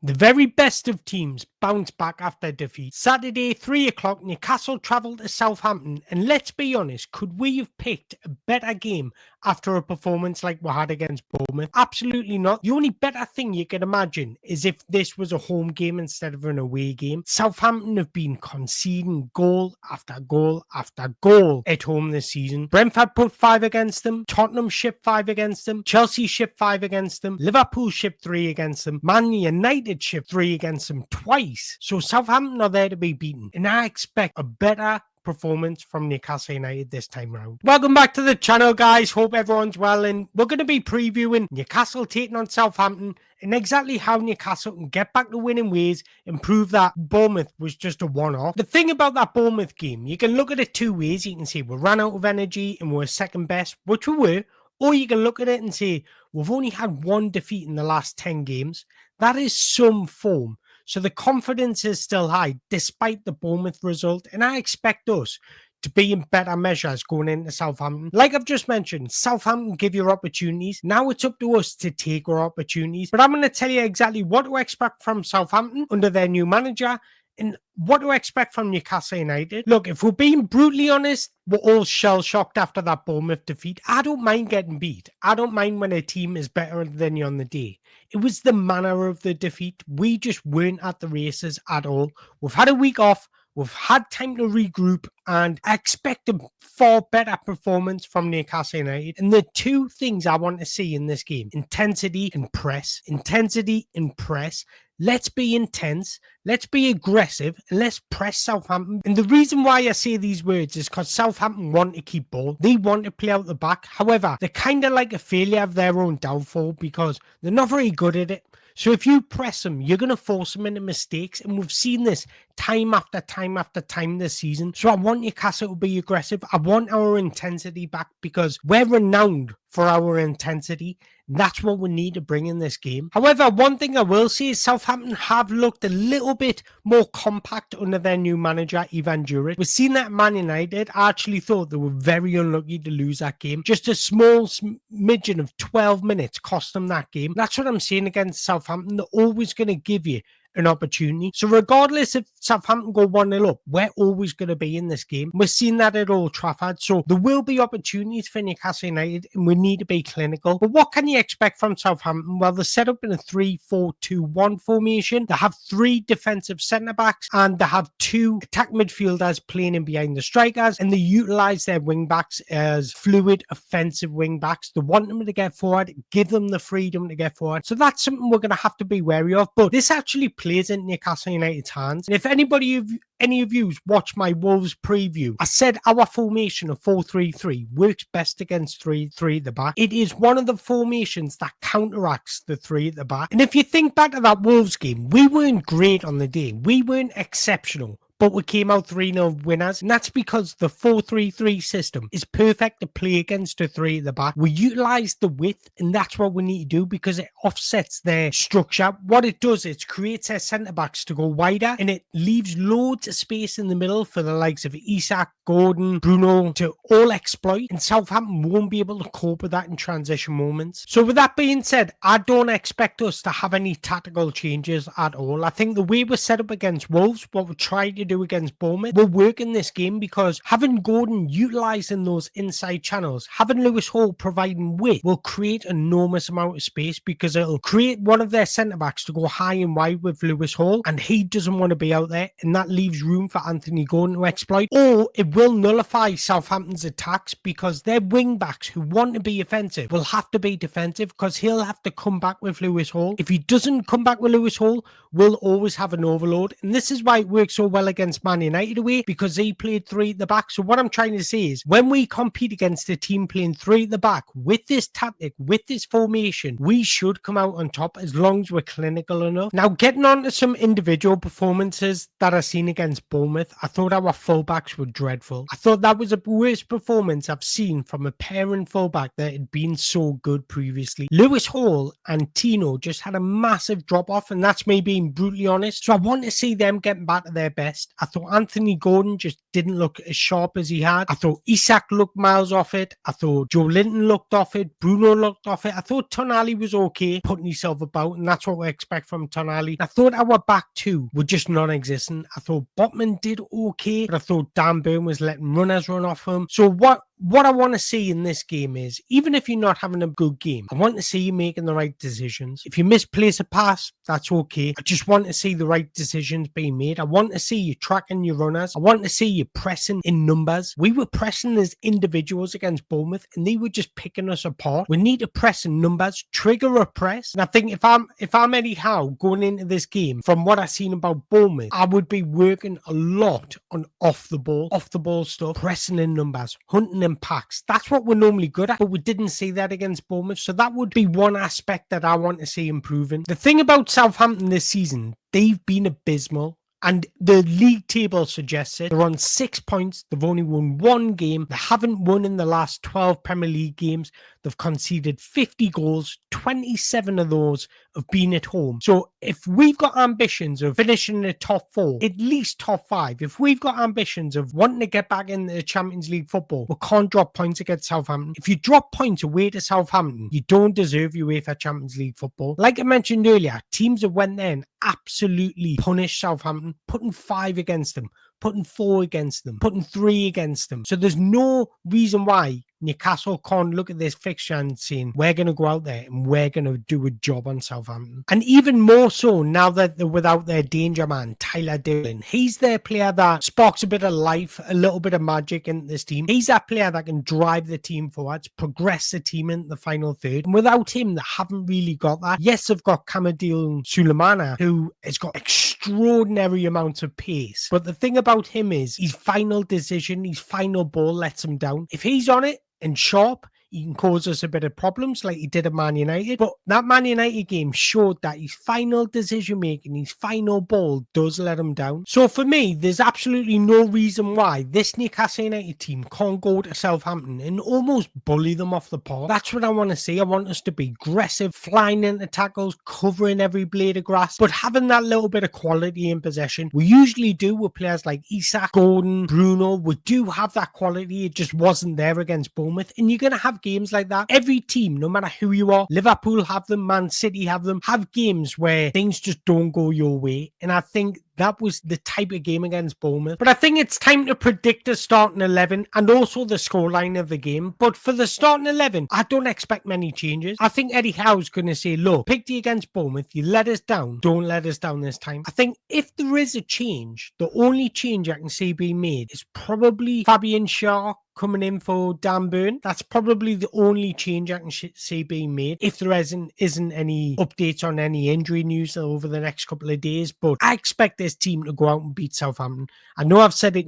The very best of teams bounce back after defeat. Saturday, 3 o'clock, Newcastle travelled to Southampton, and let's be honest, could we have picked a better game after a performance like we had against Bournemouth? Absolutely not. The only better thing you could imagine is if this was a home game instead of an away game. Southampton have been conceding goal after goal after goal at home this season. Brentford put 5 against them, Tottenham shipped 5 against them, Chelsea shipped 5 against them, Liverpool shipped 3 against them, Man United shipped 3 against them twice. So Southampton are there to be beaten, and I expect a better performance from Newcastle United this time round. Welcome back to the channel, guys. Hope everyone's well, and we're going to be previewing Newcastle taking on Southampton and exactly how Newcastle can get back to winning ways and prove that Bournemouth was just a one-off. The thing about that Bournemouth game, you can look at it two ways. You can say we ran out of energy and we're second best, which we were, or you can look at it and say we've only had one defeat in the last 10 games. That is some form. So the confidence is still high despite the Bournemouth result, and I expect us to be in better measures going into Southampton. Like I've just mentioned, Southampton give you opportunities. Now it's up to us to take our opportunities. But I'm going to tell you exactly what to expect from Southampton under their new manager and what do I expect from Newcastle United? Look, if we're being brutally honest, we're all shell-shocked after that Bournemouth defeat. I don't mind getting beat. I don't mind when a team is better than you on the day. It was the manner of the defeat. We just weren't at the races at all. We've had a week off. We've had time to regroup, and I expect a far better performance from Newcastle United. And the two things I want to see in this game, intensity and press. Intensity and press. Let's be intense, let's be aggressive, and let's press Southampton. And the reason why I say these words is because Southampton want to keep ball. They want to play out the back. However, they're kind of like a failure of their own downfall because they're not very good at it. So if you press them, you're going to force them into mistakes. And we've seen this time after time after time this season. So I want Newcastle to be aggressive. I want our intensity back because we're renowned for our intensity. That's what we need to bring in this game. However, one thing I will say is Southampton have looked a little bit more compact under their new manager, Ivan Juric. We've seen that Man United. I actually thought they were very unlucky to lose that game. Just a small smidgen of 12 minutes cost them that game. That's what I'm saying against Southampton. They're always going to give you an opportunity. So regardless if Southampton go 1-0 up, we're always going to be in this game. We're seeing that at Old Trafford. So there will be opportunities for Newcastle United and we need to be clinical. But what can you expect from Southampton? Well, they're set up in a 3-4-2-1 formation. They have 3 defensive centre-backs and they have 2 attack midfielders playing in behind the strikers, and they utilise their wing-backs as fluid offensive wing-backs. They want them to get forward, give them the freedom to get forward. So that's something we're going to have to be wary of. But this actually plays in Newcastle United's hands. And if any of you watch my Wolves preview, I said our formation of 4-3-3 works best against 3-3 at the back. It is one of the formations that counteracts the 3 at the back. And if you think back to that Wolves game, we weren't great on the day. We weren't exceptional, but we came out 3-0 winners. And that's because the 4-3-3 system is perfect to play against a 3 at the back. We utilise the width, and that's what we need to do because it offsets their structure. What it does is creates their centre-backs to go wider, and it leaves loads of space in the middle for the likes of Isak, Gordon, Bruno to all exploit, and Southampton won't be able to cope with that in transition moments. So with that being said, I don't expect us to have any tactical changes at all. I think the way we're set up against Wolves, what we're trying to do against Bournemouth, will work in this game because having Gordon utilising those inside channels, having Lewis Hall providing width will create an enormous amount of space because it'll create one of their centre-backs to go high and wide with Lewis Hall, and he doesn't want to be out there, and that leaves room for Anthony Gordon to exploit. Or it will nullify Southampton's attacks because their wing-backs who want to be offensive will have to be defensive because he'll have to come back with Lewis Hall. If he doesn't come back with Lewis Hall, we'll always have an overload, and this is why it works so well against Man United away because they played 3 at the back. So what I'm trying to say is when we compete against a team playing 3 at the back with this tactic, with this formation, we should come out on top as long as we're clinical enough. Now, getting on to some individual performances that I've seen against Bournemouth, I thought our fullbacks were dreadful. I thought that was the worst performance I've seen from a pairing fullback that had been so good previously. Lewis Hall and Tino just had a massive drop off, and that's me being brutally honest. So I want to see them getting back to their best. past. I thought Anthony Gordon just didn't look as sharp as he had. I thought Isak looked miles off it. I thought Joe Linton looked off it. Bruno looked off it. I thought Tonali was okay, putting himself about, and that's what we expect from Tonali. I thought our back two were just non-existent. I thought Botman did okay, but I thought Dan Burn was letting runners run off him. So what I want to see in this game is, even if you're not having a good game, I want to see you making the right decisions. If you misplace a pass, that's okay. I just want to see the right decisions being made. I want to see you tracking your runners. I want to see you pressing in numbers. We were pressing as individuals against Bournemouth, and they were just picking us apart. We need to press in numbers, trigger a press. And I think if I'm Eddie Howe going into this game, from what I've seen about Bournemouth, I would be working a lot on off the ball stuff, pressing in numbers, hunting impacts. That's what we're normally good at, but we didn't see that against Bournemouth. So that would be one aspect that I want to see improving. The thing about Southampton this season, they've been abysmal. And the league table suggests it. They're on 6 points. They've only won one game. They haven't won in the last 12 Premier League games. They've conceded 50 goals. 27 of those have been at home. So if we've got ambitions of finishing in the top 4, at least top 5, if we've got ambitions of wanting to get back in the Champions League football, we can't drop points against Southampton. If you drop points away to Southampton, you don't deserve your way for Champions League football. Like I mentioned earlier, teams that went there and absolutely punished Southampton, putting 5 against them, putting 4 against them, putting 3 against them. So there's no reason why Newcastle can't look at this fixture and saying, we're going to go out there and we're going to do a job on Southampton. And even more so now that they're without their danger man, Tyler Dillon. He's their player that sparks a bit of life, a little bit of magic in this team. He's that player that can drive the team forwards, progress the team into the final third. And without him, they haven't really got that. Yes, they've got Kamadil Sulemana, who has got extraordinary amounts of pace. But the thing about him is his final decision, his final ball lets him down. If he's on it and sharp, he can cause us a bit of problems like he did at Man United. But that Man United game showed that his final decision-making, his final ball does let him down. So for me, there's absolutely no reason why this Newcastle United team can't go to Southampton and almost bully them off the park. That's what I want to see. I want us to be aggressive, flying into tackles, covering every blade of grass, but having that little bit of quality in possession. We usually do with players like Isak, Gordon, Bruno. We do have that quality. It just wasn't there against Bournemouth. And you're going to have games like that. Every team, no matter who you are, Liverpool have them, Man City have them, have games where things just don't go your way. And I think that was the type of game against Bournemouth. But I think it's time to predict the starting 11 and also the scoreline of the game. But for the starting 11, I don't expect many changes. I think Eddie Howe's going to say, look, picked you against Bournemouth, you let us down. Don't let us down this time. I think if there is a change, the only change I can see being made is probably Fabian Schär coming in for Dan Burn. That's probably the only change I can see being made if there isn't any updates on any injury news over the next couple of days. But I expect this team to go out and beat Southampton. I know I've said it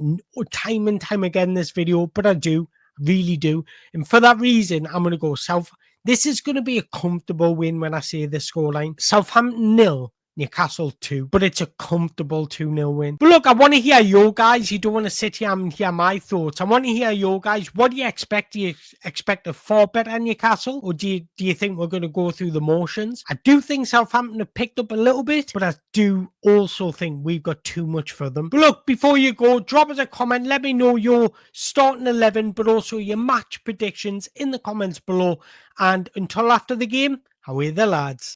time and time again in this video, but I do, really do. And for that reason, I'm going to go This is going to be a comfortable win when I say the scoreline. Southampton 0. Newcastle 2, but it's a comfortable 2-0 win. But look, I want to hear your guys. You don't want to sit here and hear my thoughts. I want to hear your guys. What do you expect? Do you expect a far better Newcastle, or do you think we're going to go through the motions? I do think Southampton have picked up a little bit, but I do also think we've got too much for them. But look, before you go, drop us a comment. Let me know your starting 11, but also your match predictions in the comments below. And until after the game, how are the lads?